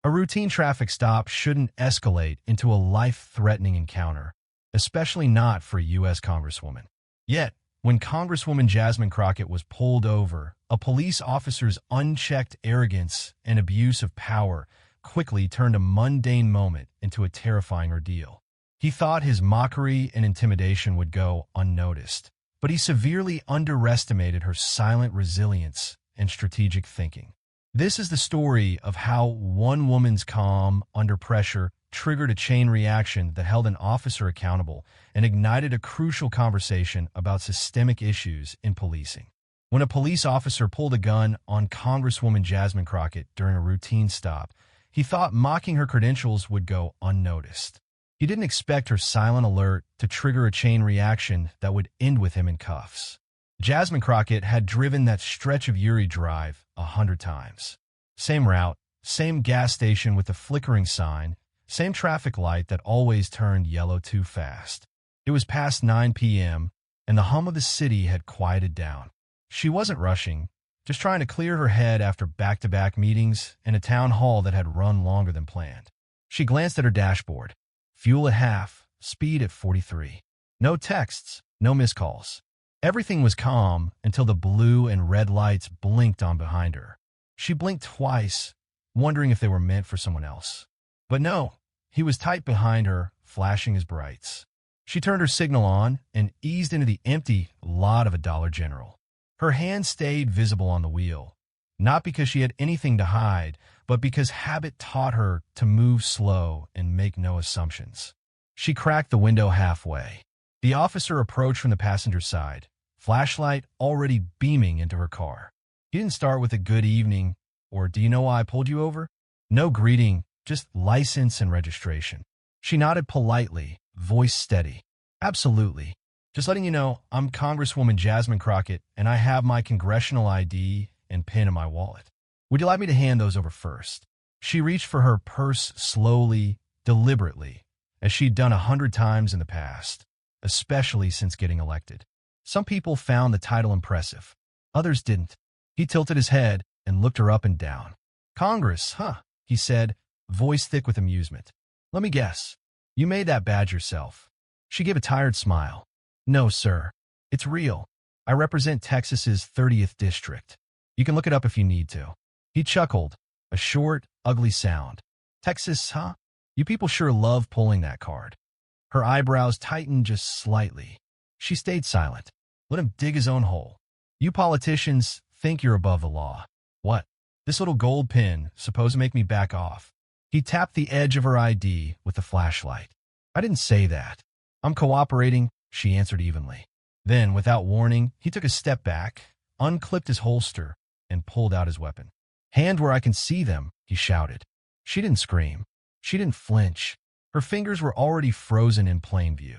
A routine traffic stop shouldn't escalate into a life-threatening encounter, especially not for a U.S. Congresswoman. Yet, when Congresswoman Jasmine Crockett was pulled over, a police officer's unchecked arrogance and abuse of power quickly turned a mundane moment into a terrifying ordeal. He thought his mockery and intimidation would go unnoticed, but he severely underestimated her silent resilience and strategic thinking. This is the story of how one woman's calm under pressure triggered a chain reaction that held an officer accountable and ignited a crucial conversation about systemic issues in policing. When a police officer pulled a gun on Congresswoman Jasmine Crockett during a routine stop, he thought mocking her credentials would go unnoticed. He didn't expect her silent alert to trigger a chain reaction that would end with him in cuffs. Jasmine Crockett had driven that stretch of Uri Drive 100 times. Same route, same gas station with the flickering sign, same traffic light that always turned yellow too fast. It was past 9 p.m., and the hum of the city had quieted down. She wasn't rushing, just trying to clear her head after back-to-back meetings and a town hall that had run longer than planned. She glanced at her dashboard. Fuel at half, speed at 43. No texts, no missed calls. Everything was calm until the blue and red lights blinked on behind her. She blinked twice, wondering if they were meant for someone else. But no, he was tight behind her, flashing his brights. She turned her signal on and eased into the empty lot of a Dollar General. Her hand stayed visible on the wheel, not because she had anything to hide, but because habit taught her to move slow and make no assumptions. She cracked the window halfway. The officer approached from the passenger side, flashlight already beaming into her car. He didn't start with a good evening, or do you know why I pulled you over? No greeting, just license and registration. She nodded politely, voice steady. Absolutely. Just letting you know, I'm Congresswoman Jasmine Crockett, and I have my congressional ID and PIN in my wallet. Would you like me to hand those over first? She reached for her purse slowly, deliberately, as she'd done 100 times in the past, especially since getting elected. Some people found the title impressive. Others didn't. He tilted his head and looked her up and down. Congress, huh? He said, voice thick with amusement. Let me guess. You made that badge yourself. She gave a tired smile. No, sir. It's real. I represent Texas's 30th district. You can look it up if you need to. He chuckled, a short, ugly sound. Texas, huh? You people sure love pulling that card. Her eyebrows tightened just slightly. She stayed silent. Let him dig his own hole. You politicians think you're above the law. What? This little gold pin supposed to make me back off. He tapped the edge of her ID with the flashlight. I didn't say that. I'm cooperating, she answered evenly. Then, without warning, he took a step back, unclipped his holster, and pulled out his weapon. Hand where I can see them, he shouted. She didn't scream. She didn't flinch. Her fingers were already frozen in plain view.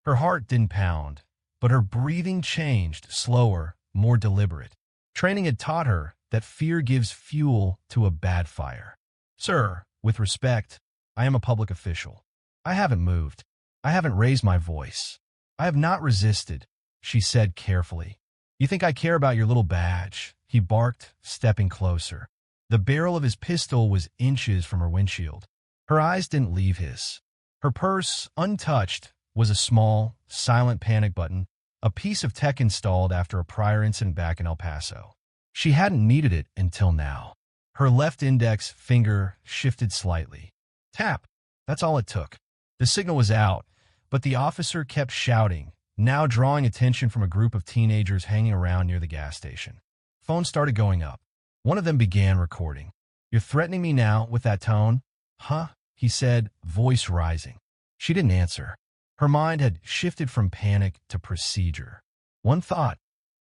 Her heart didn't pound, but her breathing changed, slower, more deliberate. Training had taught her that fear gives fuel to a bad fire. Sir, with respect, I am a public official. I haven't moved. I haven't raised my voice. I have not resisted, she said carefully. You think I care about your little badge? He barked, stepping closer. The barrel of his pistol was inches from her windshield. Her eyes didn't leave his. Her purse, untouched, was a small, silent panic button, a piece of tech installed after a prior incident back in El Paso. She hadn't needed it until now. Her left index finger shifted slightly. Tap. That's all it took. The signal was out, but the officer kept shouting, now drawing attention from a group of teenagers hanging around near the gas station. Phones started going up. One of them began recording. You're threatening me now with that tone? Huh? He said, voice rising. She didn't answer. Her mind had shifted from panic to procedure. One thought,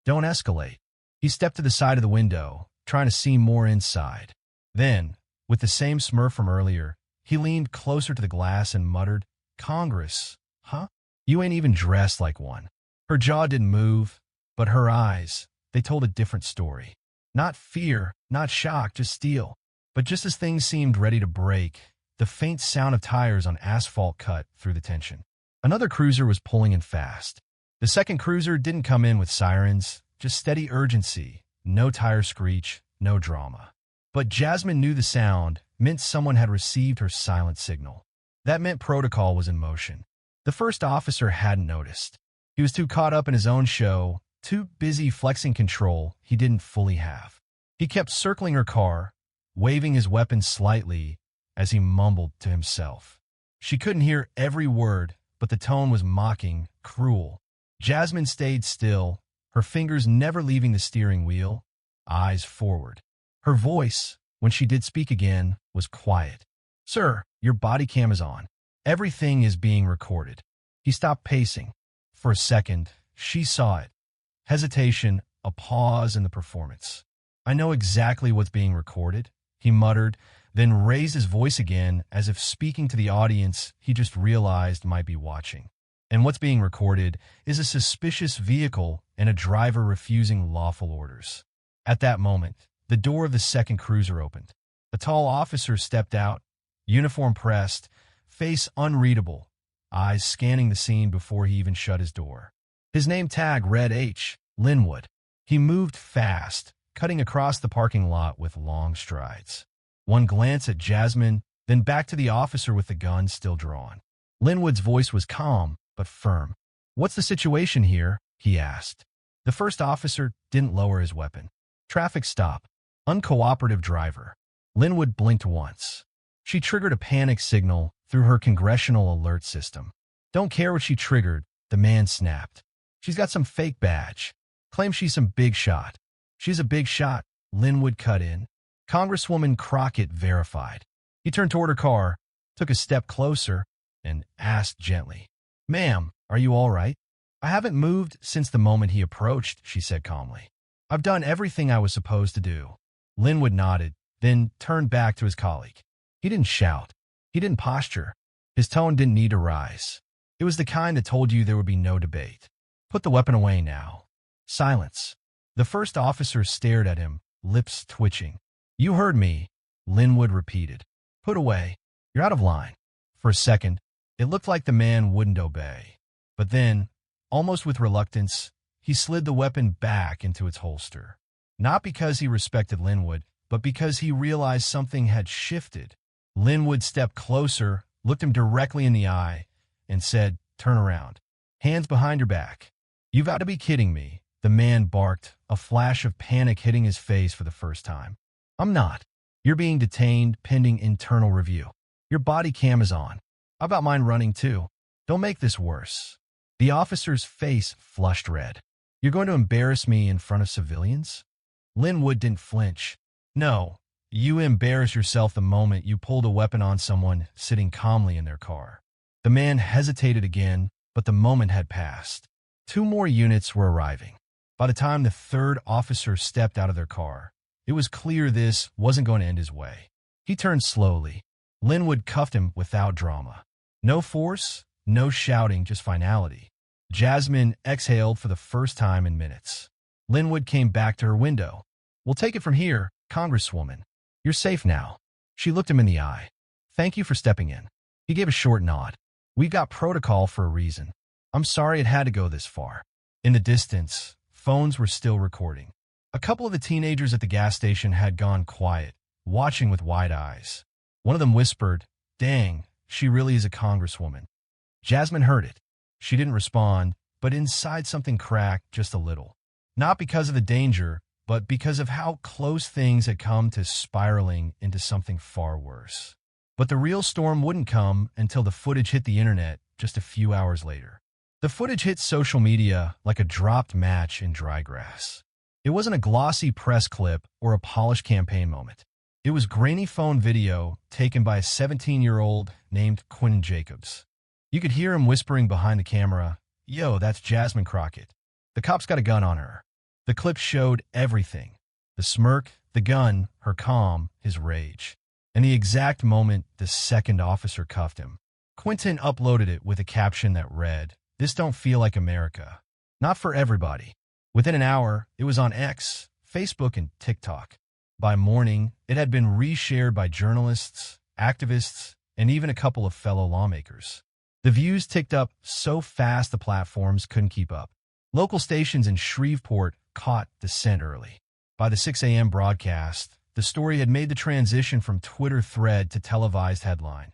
don't escalate. He stepped to the side of the window, trying to see more inside. Then, with the same smurf from earlier, he leaned closer to the glass and muttered, Congress, huh? You ain't even dressed like one. Her jaw didn't move, but her eyes, they told a different story. Not fear, not shock, just steel. But just as things seemed ready to break, the faint sound of tires on asphalt cut through the tension. Another cruiser was pulling in fast. The second cruiser didn't come in with sirens, just steady urgency, no tire screech, no drama. But Jasmine knew the sound meant someone had received her silent signal. That meant protocol was in motion. The first officer hadn't noticed. He was too caught up in his own show, too busy flexing control he didn't fully have. He kept circling her car, waving his weapon slightly as he mumbled to himself. She couldn't hear every word, but the tone was mocking, cruel. Jasmine stayed still, her fingers never leaving the steering wheel, eyes forward. Her voice, when she did speak again, was quiet. "Sir, your body cam is on. Everything is being recorded." He stopped pacing. For a second, she saw it. Hesitation, a pause in the performance. "I know exactly what's being recorded," he muttered, then raised his voice again as if speaking to the audience he just realized might be watching. "And what's being recorded is a suspicious vehicle and a driver refusing lawful orders." At that moment, the door of the second cruiser opened. A tall officer stepped out, uniform pressed, face unreadable, eyes scanning the scene before he even shut his door. His name tag read H. Linwood. He moved fast, cutting across the parking lot with long strides. One glance at Jasmine, then back to the officer with the gun still drawn. Linwood's voice was calm, but firm. "What's the situation here?" he asked. The first officer didn't lower his weapon. "Traffic stop. Uncooperative driver." Linwood blinked once. She triggered a panic signal through her congressional alert system. "Don't care what she triggered," the man snapped. "She's got some fake badge. Claims she's some big shot." "She's a big shot," Linwood cut in. Congresswoman Crockett verified. He turned toward her car, took a step closer, and asked gently, "Ma'am, are you all right?" "I haven't moved since the moment he approached," she said calmly. "I've done everything I was supposed to do." Linwood nodded, then turned back to his colleague. He didn't shout. He didn't posture. His tone didn't need to rise. It was the kind that told you there would be no debate. "Put the weapon away now." Silence. The first officer stared at him, lips twitching. "You heard me," Linwood repeated. "Put away. You're out of line." For a second, it looked like the man wouldn't obey. But then, almost with reluctance, he slid the weapon back into its holster. Not because he respected Linwood, but because he realized something had shifted. Linwood stepped closer, looked him directly in the eye, and said, "Turn around. Hands behind your back." "You've got to be kidding me," the man barked, a flash of panic hitting his face for the first time. "I'm not. You're being detained pending internal review. Your body cam is on. How about mine running too? Don't make this worse." The officer's face flushed red. "You're going to embarrass me in front of civilians?" Linwood didn't flinch. "No, you embarrass yourself the moment you pulled a weapon on someone sitting calmly in their car." The man hesitated again, but the moment had passed. 2 more units were arriving. By the time the third officer stepped out of their car, it was clear this wasn't going to end his way. He turned slowly. Linwood cuffed him without drama. No force, no shouting, just finality. Jasmine exhaled for the first time in minutes. Linwood came back to her window. "We'll take it from here, Congresswoman. You're safe now." She looked him in the eye. "Thank you for stepping in." He gave a short nod. "We've got protocol for a reason. I'm sorry it had to go this far." In the distance, phones were still recording. A couple of the teenagers at the gas station had gone quiet, watching with wide eyes. One of them whispered, "Dang, she really is a congresswoman." Jasmine heard it. She didn't respond, but inside something cracked just a little. Not because of the danger, but because of how close things had come to spiraling into something far worse. But the real storm wouldn't come until the footage hit the internet just a few hours later. The footage hit social media like a dropped match in dry grass. It wasn't a glossy press clip or a polished campaign moment. It was grainy phone video taken by a 17-year-old named Quentin Jacobs. You could hear him whispering behind the camera, "Yo, that's Jasmine Crockett. The cop's got a gun on her." The clip showed everything. The smirk, the gun, her calm, his rage. And the exact moment the second officer cuffed him. Quentin uploaded it with a caption that read, "This don't feel like America. Not for everybody." Within an hour, it was on X, Facebook, and TikTok. By morning, it had been reshared by journalists, activists, and even a couple of fellow lawmakers. The views ticked up so fast the platforms couldn't keep up. Local stations in Shreveport caught the scent early. By the 6 a.m. broadcast, The story had made the transition from Twitter thread to televised headline.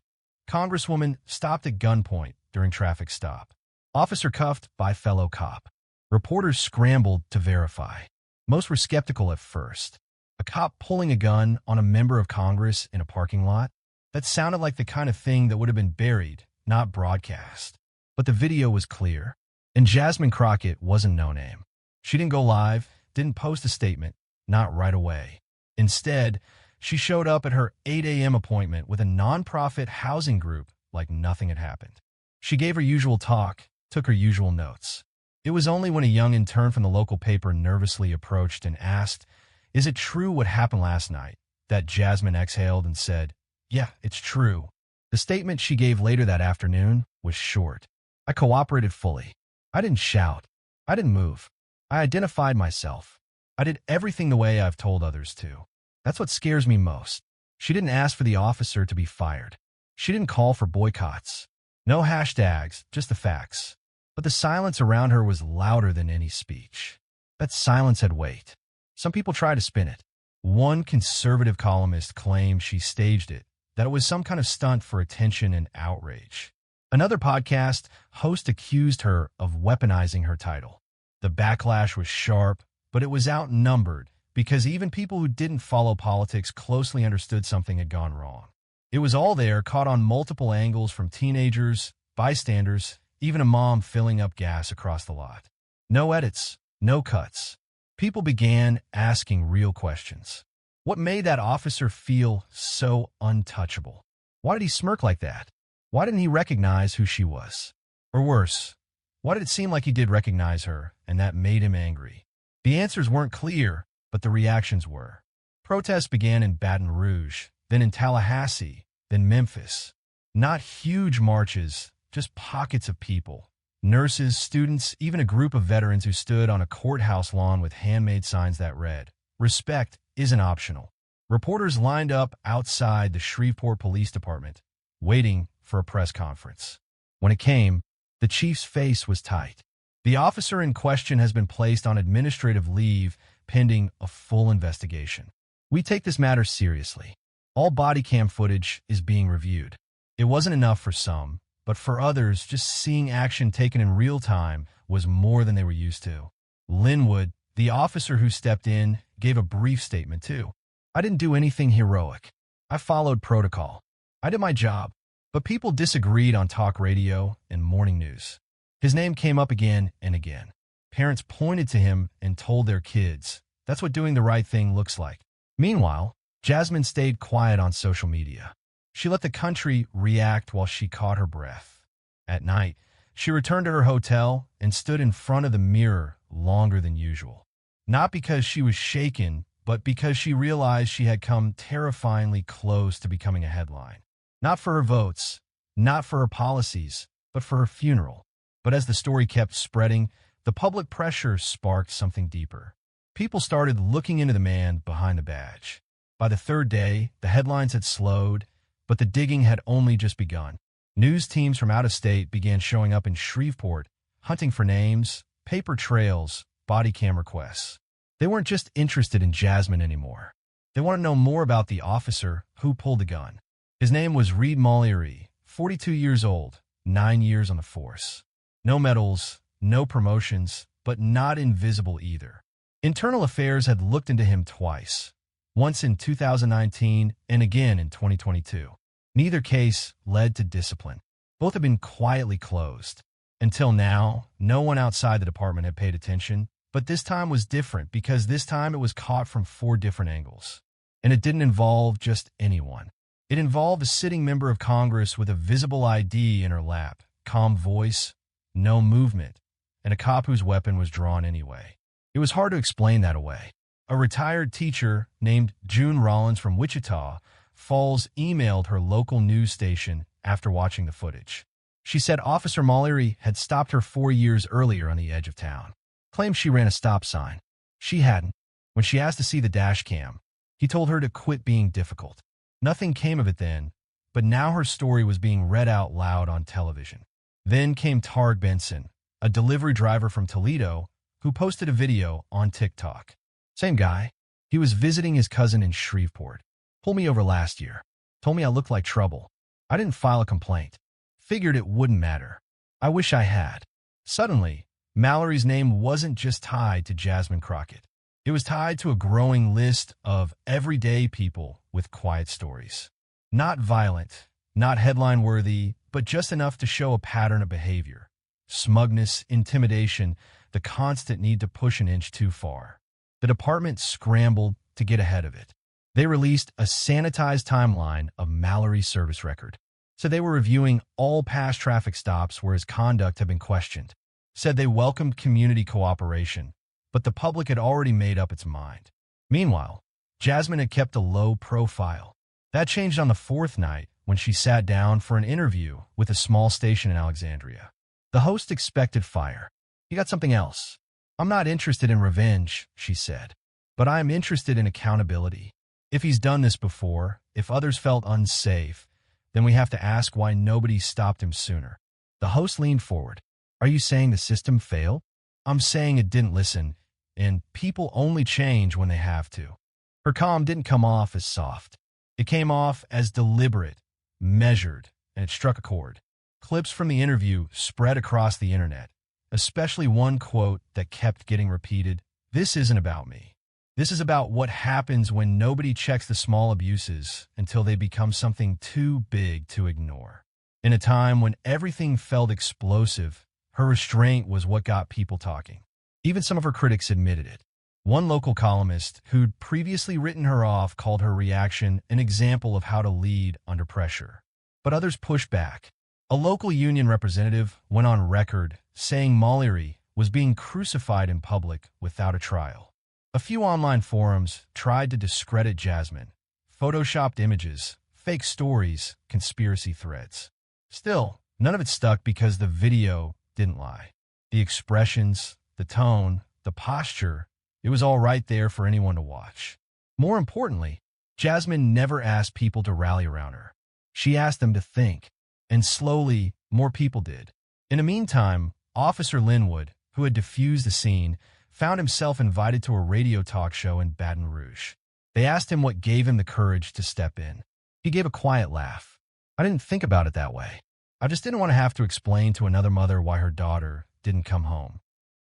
Congresswoman stopped at gunpoint during traffic stop. Officer cuffed by fellow cop. Reporters scrambled to verify. Most were skeptical at first. A cop pulling a gun on a member of Congress in a parking lot? That sounded like the kind of thing that would have been buried, not broadcast. But the video was clear. And Jasmine Crockett wasn't no name. She didn't go live, didn't post a statement, not right away. Instead, she showed up at her 8 a.m. appointment with a nonprofit housing group like nothing had happened. She gave her usual talk, took her usual notes. It was only when a young intern from the local paper nervously approached and asked, "Is it true what happened last night?" that Jasmine exhaled and said, "Yeah, it's true." The statement she gave later that afternoon was short. "I cooperated fully. I didn't shout. I didn't move. I identified myself. I did everything the way I've told others to. That's what scares me most." She didn't ask for the officer to be fired. She didn't call for boycotts. No hashtags, just the facts. But the silence around her was louder than any speech. That silence had weight. Some people try to spin it. One conservative columnist claimed she staged it, that it was some kind of stunt for attention and outrage. Another podcast host accused her of weaponizing her title. The backlash was sharp, but it was outnumbered because even people who didn't follow politics closely understood something had gone wrong. It was all there, caught on multiple angles from teenagers, bystanders, even a mom filling up gas across the lot. No edits, no cuts. People began asking real questions. What made that officer feel so untouchable? Why did he smirk like that? Why didn't he recognize who she was? Or worse, why did it seem like he did recognize her, and that made him angry? The answers weren't clear, but the reactions were. Protests began in Baton Rouge, then in Tallahassee, then Memphis. Not huge marches, just pockets of people. Nurses, students, even a group of veterans who stood on a courthouse lawn with handmade signs that read, "Respect isn't optional." Reporters lined up outside the Shreveport Police Department, waiting for a press conference. When it came, the chief's face was tight. The officer in question has been placed on administrative leave pending a full investigation. We take this matter seriously. All body cam footage is being reviewed. It wasn't enough for some, but for others, just seeing action taken in real time was more than they were used to. Linwood, the officer who stepped in, gave a brief statement too. "I didn't do anything heroic. I followed protocol. I did my job." But people disagreed on talk radio and morning news. His name came up again and again. Parents pointed to him and told their kids, "That's what doing the right thing looks like." Meanwhile, Jasmine stayed quiet on social media. She let the country react while she caught her breath. At night, she returned to her hotel and stood in front of the mirror longer than usual. Not because she was shaken, but because she realized she had come terrifyingly close to becoming a headline. Not for her votes, not for her policies, but for her funeral. But as the story kept spreading, the public pressure sparked something deeper. People started looking into the man behind the badge. By the third day, the headlines had slowed, but the digging had only just begun. News teams from out of state began showing up in Shreveport, hunting for names, paper trails, body cam requests. They weren't just interested in Jasmine anymore. They wanted to know more about the officer who pulled the gun. His name was Reed Mullery, 42 years old, 9 years on the force. No medals, no promotions, but not invisible either. Internal Affairs had looked into him twice, once in 2019 and again in 2022. Neither case led to discipline. Both had been quietly closed. Until now, no one outside the department had paid attention, but this time was different because this time it was caught from 4 different angles. And it didn't involve just anyone. It involved a sitting member of Congress with a visible ID in her lap, calm voice, no movement, and a cop whose weapon was drawn anyway. It was hard to explain that away. A retired teacher named June Rollins from Wichita Falls emailed her local news station after watching the footage. She said Officer Mullery had stopped her 4 years earlier on the edge of town. Claimed she ran a stop sign. She hadn't. When she asked to see the dash cam, he told her to quit being difficult. Nothing came of it then, but now her story was being read out loud on television. Then came Targ Benson, a delivery driver from Toledo, who posted a video on TikTok. Same guy. He was visiting his cousin in Shreveport. Pulled me over last year. Told me I looked like trouble. I didn't file a complaint. Figured it wouldn't matter. I wish I had. Suddenly, Mallory's name wasn't just tied to Jasmine Crockett. It was tied to a growing list of everyday people with quiet stories. Not violent, not headline-worthy, but just enough to show a pattern of behavior. Smugness, intimidation, the constant need to push an inch too far. The department scrambled to get ahead of it. They released a sanitized timeline of Mallory's service record. So they were reviewing all past traffic stops where his conduct had been questioned. Said they welcomed community cooperation, but the public had already made up its mind. Meanwhile, Jasmine had kept a low profile. That changed on the fourth night when she sat down for an interview with a small station in Alexandria. The host expected fire. "You got something else?" "I'm not interested in revenge," she said, "but I am interested in accountability. If he's done this before, if others felt unsafe, then we have to ask why nobody stopped him sooner." The host leaned forward. "Are you saying the system failed?" "I'm saying it didn't listen, and people only change when they have to." Her calm didn't come off as soft. It came off as deliberate, measured, and it struck a chord. Clips from the interview spread across the internet, especially one quote that kept getting repeated: "This isn't about me. This is about what happens when nobody checks the small abuses until they become something too big to ignore." In a time when everything felt explosive, her restraint was what got people talking. Even some of her critics admitted it. One local columnist who'd previously written her off called her reaction an example of how to lead under pressure. But others pushed back. A local union representative went on record saying Mallory was being crucified in public without a trial. A few online forums tried to discredit Jasmine. Photoshopped images, fake stories, conspiracy threads. Still, none of it stuck because the video didn't lie. The expressions, the tone, the posture, it was all right there for anyone to watch. More importantly, Jasmine never asked people to rally around her. She asked them to think, and slowly, more people did. In the meantime, Officer Linwood, who had diffused the scene, found himself invited to a radio talk show in Baton Rouge. They asked him what gave him the courage to step in. He gave a quiet laugh. "I didn't think about it that way. I just didn't want to have to explain to another mother why her daughter didn't come home."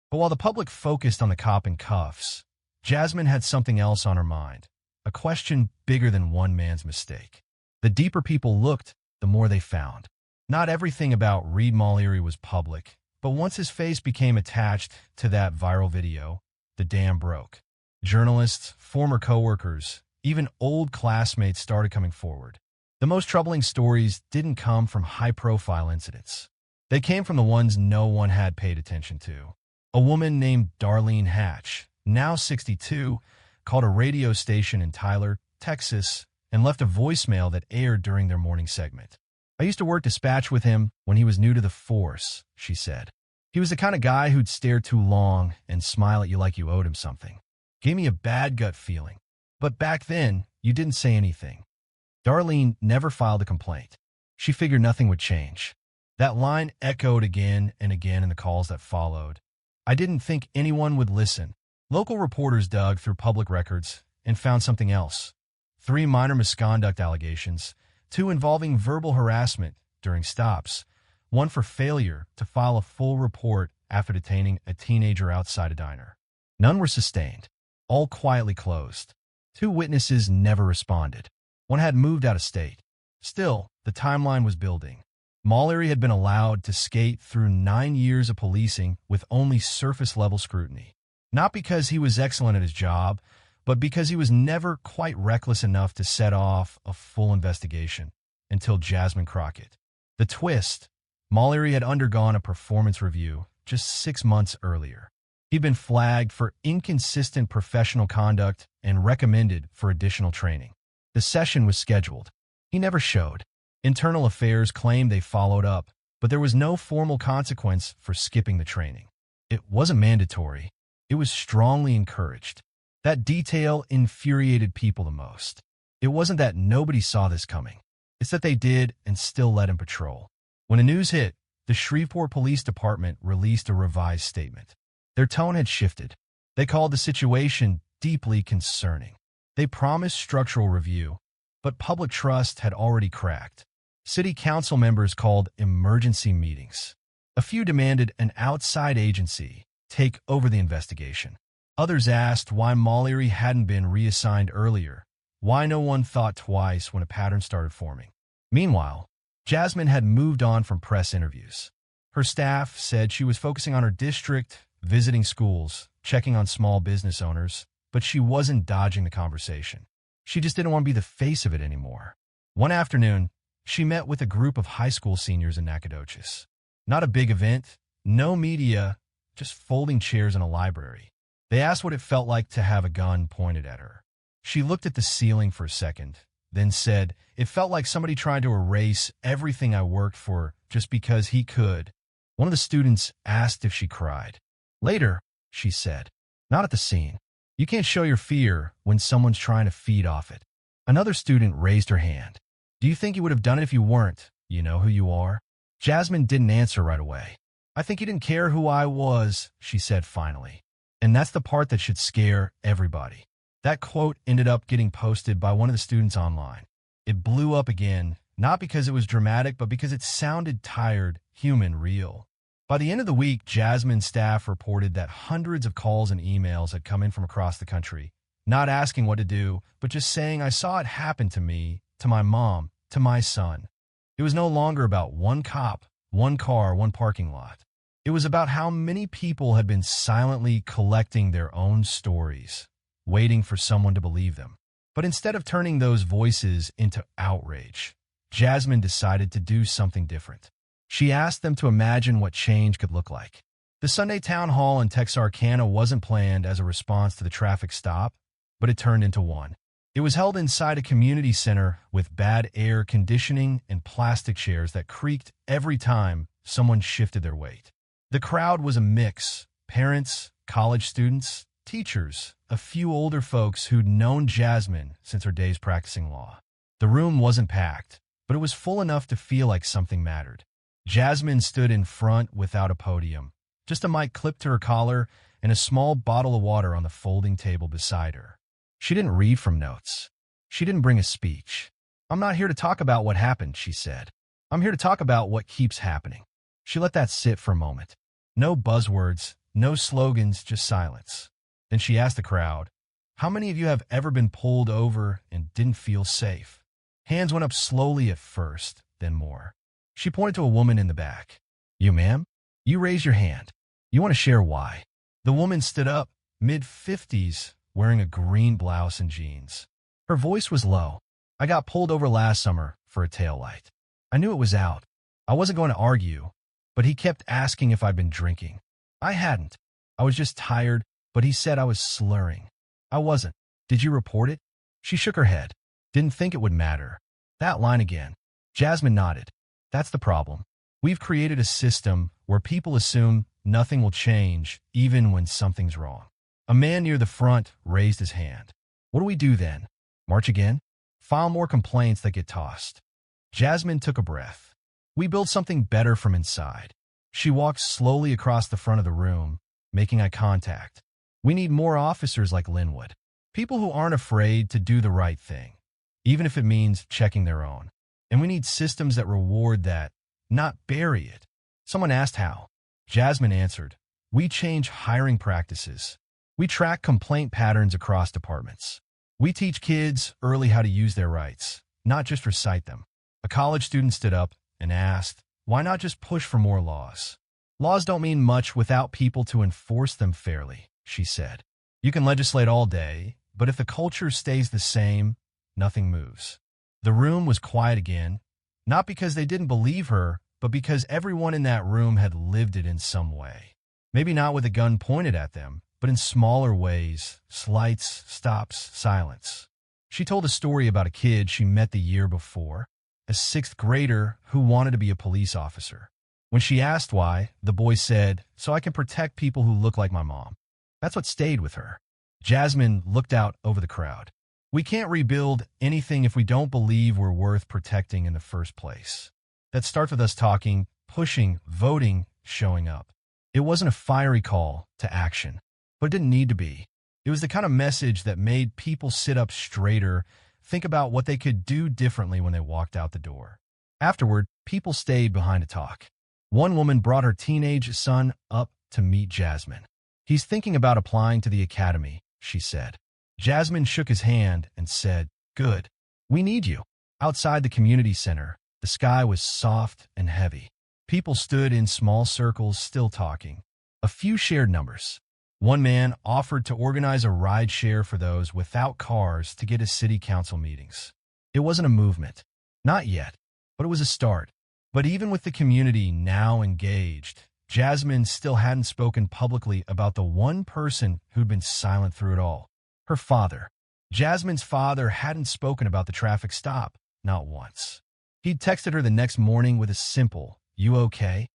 But while the public focused on the cop in cuffs, Jasmine had something else on her mind, a question bigger than one man's mistake. The deeper people looked, the more they found. Not everything about Reed Mallory was public, but once his face became attached to that viral video, the dam broke. Journalists, former coworkers, even old classmates started coming forward. The most troubling stories didn't come from high-profile incidents. They came from the ones no one had paid attention to. A woman named Darlene Hatch, now 62, called a radio station in Tyler, Texas, and left a voicemail that aired during their morning segment. "I used to work dispatch with him when he was new to the force," she said. "He was the kind of guy who'd stare too long and smile at you like you owed him something. Gave me a bad gut feeling. But back then, you didn't say anything." Darlene never filed a complaint. She figured nothing would change. That line echoed again and again in the calls that followed. "I didn't think anyone would listen." Local reporters dug through public records and found something else. 3 minor misconduct allegations, 2 involving verbal harassment during stops, 1 for failure to file a full report after detaining a teenager outside a diner. None were sustained. All quietly closed. 2 witnesses never responded. 1 had moved out of state. Still, the timeline was building. Mallory had been allowed to skate through 9 years of policing with only surface-level scrutiny. Not because he was excellent at his job, but because he was never quite reckless enough to set off a full investigation until Jasmine Crockett. The twist: Mallory had undergone a performance review just 6 months earlier. He'd been flagged for inconsistent professional conduct and recommended for additional training. The session was scheduled. He never showed. Internal Affairs claimed they followed up, but there was no formal consequence for skipping the training. It wasn't mandatory. It was strongly encouraged. That detail infuriated people the most. It wasn't that nobody saw this coming. It's that they did and still let him patrol. When the news hit, the Shreveport Police Department released a revised statement. Their tone had shifted. They called the situation deeply concerning. They promised structural review, but public trust had already cracked. City council members called emergency meetings. A few demanded an outside agency take over the investigation. Others asked why Mallory hadn't been reassigned earlier, why no one thought twice when a pattern started forming. Meanwhile, Jasmine had moved on from press interviews. Her staff said she was focusing on her district, visiting schools, checking on small business owners, but she wasn't dodging the conversation. She just didn't want to be the face of it anymore. One afternoon, she met with a group of high school seniors in Nacogdoches. Not a big event, no media, just folding chairs in a library. They asked what it felt like to have a gun pointed at her. She looked at the ceiling for a second, then said, "It felt like somebody tried to erase everything I worked for just because he could." One of the students asked if she cried. "Later," she said, "not at the scene. You can't show your fear when someone's trying to feed off it." Another student raised her hand. "Do you think you would have done it if you weren't? You know who you are?" Jasmine didn't answer right away. "I think you didn't care who I was," she said finally. And that's the part that should scare everybody. That quote ended up getting posted by one of the students online. It blew up again, not because it was dramatic, but because it sounded tired, human, real. By the end of the week, Jasmine's staff reported that hundreds of calls and emails had come in from across the country, not asking what to do, but just saying, "I saw it happen to me, to my mom, to my son." It was no longer about one cop, one car, one parking lot. It was about how many people had been silently collecting their own stories, waiting for someone to believe them. But instead of turning those voices into outrage, Jasmine decided to do something different. She asked them to imagine what change could look like. The Sunday town hall in Texarkana wasn't planned as a response to the traffic stop, but it turned into one. It was held inside a community center with bad air conditioning and plastic chairs that creaked every time someone shifted their weight. The crowd was a mix: parents, college students, teachers, a few older folks who'd known Jasmine since her days practicing law. The room wasn't packed, but it was full enough to feel like something mattered. Jasmine stood in front without a podium, just a mic clipped to her collar and a small bottle of water on the folding table beside her. She didn't read from notes. She didn't bring a speech. "I'm not here to talk about what happened," she said. "I'm here to talk about what keeps happening." She let that sit for a moment. No buzzwords, no slogans, just silence. Then she asked the crowd, "How many of you have ever been pulled over and didn't feel safe?" Hands went up slowly at first, then more. She pointed to a woman in the back. "You, ma'am? You raise your hand. You want to share why?" The woman stood up, mid-50s, wearing a green blouse and jeans. Her voice was low. "I got pulled over last summer for a taillight. I knew it was out. I wasn't going to argue, but he kept asking if I'd been drinking. I hadn't. I was just tired, but he said I was slurring. I wasn't. Did you report it?" She shook her head. "Didn't think it would matter." That line again. Jasmine nodded. "That's the problem. We've created a system where people assume nothing will change, even when something's wrong." A man near the front raised his hand. "What do we do then? March again? File more complaints that get tossed?" Jasmine took a breath. "We build something better from inside." She walked slowly across the front of the room, making eye contact. "We need more officers like Linwood. People who aren't afraid to do the right thing, even if it means checking their own. And we need systems that reward that, not bury it." Someone asked how. Jasmine answered, "We change hiring practices. We track complaint patterns across departments. We teach kids early how to use their rights, not just recite them." A college student stood up and asked, "Why not just push for more laws?" "Laws don't mean much without people to enforce them fairly," she said. "You can legislate all day, but if the culture stays the same, nothing moves." The room was quiet again, not because they didn't believe her, but because everyone in that room had lived it in some way. Maybe not with a gun pointed at them, but in smaller ways: slights, stops, silence. She told a story about a kid she met the year before, a sixth grader who wanted to be a police officer. When she asked why, the boy said, "So I can protect people who look like my mom." That's what stayed with her. Jasmine looked out over the crowd. We can't rebuild anything if we don't believe we're worth protecting in the first place. That starts with us talking, pushing, voting, showing up. It wasn't a fiery call to action, but it didn't need to be. It was the kind of message that made people sit up straighter, think about what they could do differently when they walked out the door. Afterward, people stayed behind to talk. One woman brought her teenage son up to meet Jasmine. "He's thinking about applying to the academy," she said. Jasmine shook his hand and said, "Good. We need you." Outside the community center, the sky was soft and heavy. People stood in small circles, still talking. A few shared numbers. One man offered to organize a ride share for those without cars to get to city council meetings. It wasn't a movement. Not yet, but it was a start. But even with the community now engaged, Jasmine still hadn't spoken publicly about the one person who'd been silent through it all. Her father. Jasmine's father hadn't spoken about the traffic stop, not once. He'd texted her the next morning with a simple, "You okay?"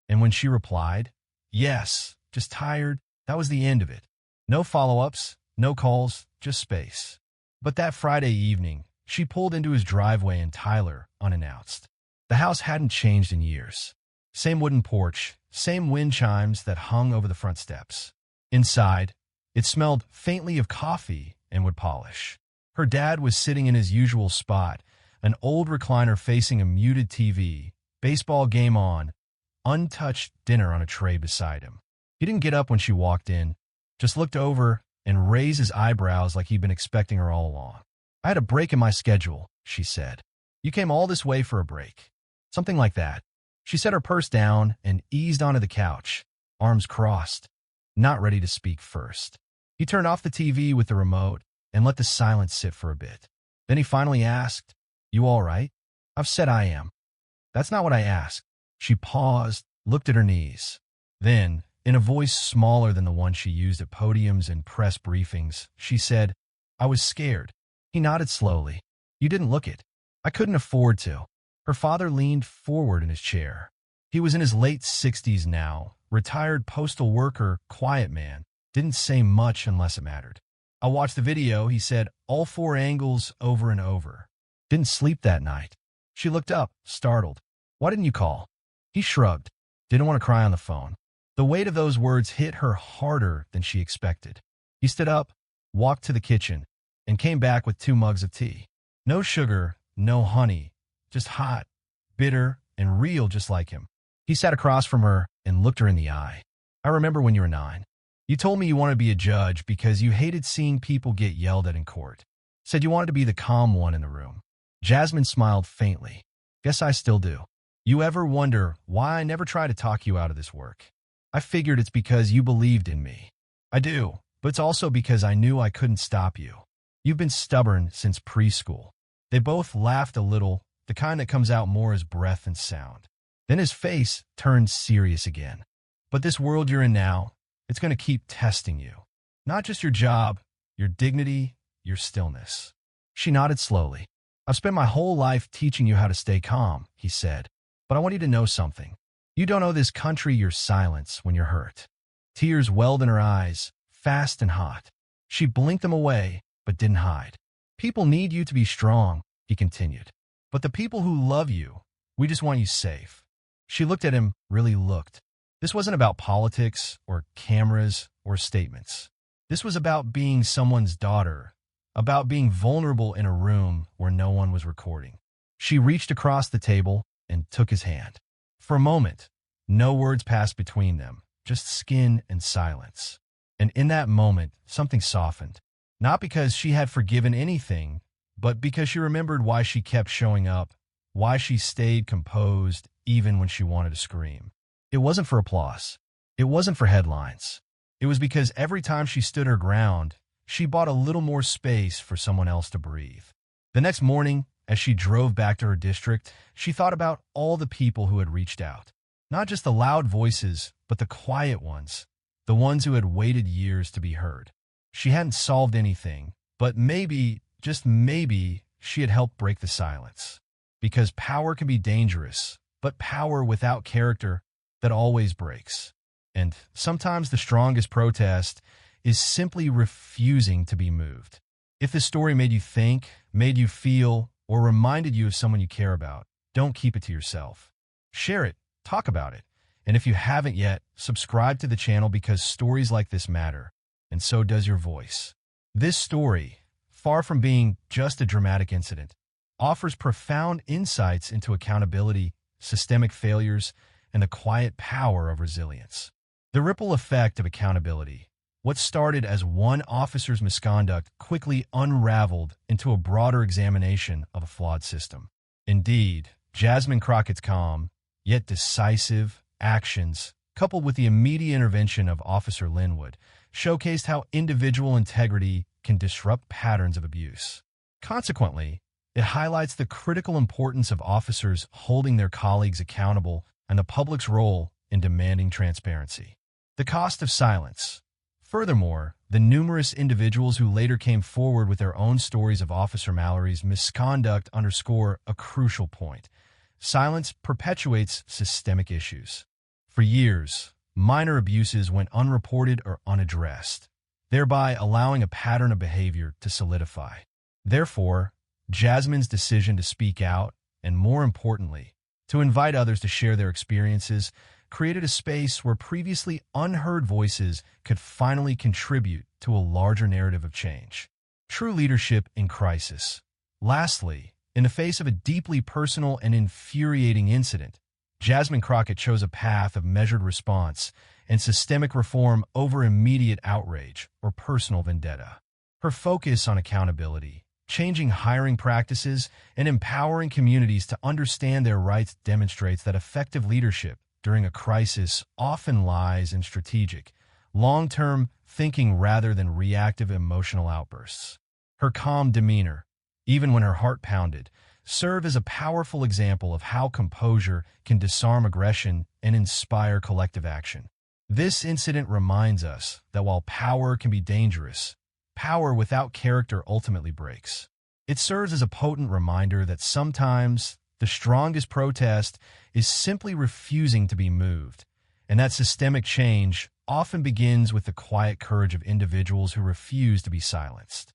And when she replied, "Yes, just tired," that was the end of it. No follow-ups, no calls, just space. But that Friday evening, she pulled into his driveway in Tyler, unannounced. The house hadn't changed in years. Same wooden porch, same wind chimes that hung over the front steps. Inside, it smelled faintly of coffee and wood polish. Her dad was sitting in his usual spot, an old recliner facing a muted TV, baseball game on, untouched dinner on a tray beside him. He didn't get up when she walked in, just looked over and raised his eyebrows like he'd been expecting her all along. "I had a break in my schedule," she said. "You came all this way for a break." Something like that. She set her purse down and eased onto the couch, arms crossed, not ready to speak first. He turned off the TV with the remote and let the silence sit for a bit. Then he finally asked, "You all right?" "I've said I am." "That's not what I asked." She paused, looked at her knees. Then, in a voice smaller than the one she used at podiums and press briefings, she said, "I was scared." He nodded slowly. "You didn't look it." "I couldn't afford to." Her father leaned forward in his chair. He was in his late 60s now, retired postal worker, quiet man, didn't say much unless it mattered. "I watched the video," he said, "all 4 angles over and over. Didn't sleep that night." She looked up, startled. "Why didn't you call?" He shrugged. Didn't want to cry on the phone. The weight of those words hit her harder than she expected. He stood up, walked to the kitchen, and came back with 2 mugs of tea. No sugar, no honey, just hot, bitter, and real just like him. He sat across from her and looked her in the eye. "I remember when you were 9. You told me you wanted to be a judge because you hated seeing people get yelled at in court. Said you wanted to be the calm one in the room." Jasmine smiled faintly. "Guess I still do. You ever wonder why I never try to talk you out of this work? I figured it's because you believed in me. I do, but it's also because I knew I couldn't stop you. You've been stubborn since preschool." They both laughed a little, the kind that comes out more as breath than sound. Then his face turned serious again. "But this world you're in now, it's going to keep testing you. Not just your job, your dignity, your stillness." She nodded slowly. "I've spent my whole life teaching you how to stay calm," he said. "But I want you to know something. You don't owe this country your silence when you're hurt." Tears welled in her eyes, fast and hot. She blinked them away, but didn't hide. "People need you to be strong," he continued. "But the people who love you, we just want you safe." She looked at him, really looked. This wasn't about politics or cameras or statements. This was about being someone's daughter, about being vulnerable in a room where no one was recording. She reached across the table and took his hand. For a moment, no words passed between them, just skin and silence. And in that moment, something softened. Not because she had forgiven anything, but because she remembered why she kept showing up, why she stayed composed even when she wanted to scream. It wasn't for applause. It wasn't for headlines. It was because every time she stood her ground, she bought a little more space for someone else to breathe. The next morning, as she drove back to her district, she thought about all the people who had reached out. Not just the loud voices, but the quiet ones, the ones who had waited years to be heard. She hadn't solved anything, but maybe, just maybe, she had helped break the silence. Because power can be dangerous, but power without character, that always breaks. And sometimes the strongest protest is simply refusing to be moved. If this story made you think, made you feel, or reminded you of someone you care about, don't keep it to yourself. Share it, talk about it. And if you haven't yet, subscribe to the channel because stories like this matter. and so does your voice. This story, far from being just a dramatic incident, offers profound insights into accountability, systemic failures, and the quiet power of resilience. The ripple effect of accountability, what started as one officer's misconduct, quickly unraveled into a broader examination of a flawed system. Indeed, Jasmine Crockett's calm, yet decisive, actions, coupled with the immediate intervention of Officer Linwood, showcased how individual integrity can disrupt patterns of abuse. Consequently, it highlights the critical importance of officers holding their colleagues accountable and the public's role in demanding transparency. The cost of silence. Furthermore, the numerous individuals who later came forward with their own stories of Officer Mallory's misconduct underscore a crucial point. Silence perpetuates systemic issues. For years, minor abuses went unreported or unaddressed, thereby allowing a pattern of behavior to solidify. Therefore, Jasmine's decision to speak out, and more importantly, to invite others to share their experiences, created a space where previously unheard voices could finally contribute to a larger narrative of change. True leadership in crisis. Lastly, in the face of a deeply personal and infuriating incident, Jasmine Crockett chose a path of measured response and systemic reform over immediate outrage or personal vendetta. Her focus on accountability, changing hiring practices, and empowering communities to understand their rights demonstrates that effective leadership during a crisis often lies in strategic, long-term thinking rather than reactive emotional outbursts. Her calm demeanor, even when her heart pounded, served as a powerful example of how composure can disarm aggression and inspire collective action. This incident reminds us that while power can be dangerous, power without character ultimately breaks. It serves as a potent reminder that sometimes the strongest protest is simply refusing to be moved, and that systemic change often begins with the quiet courage of individuals who refuse to be silenced.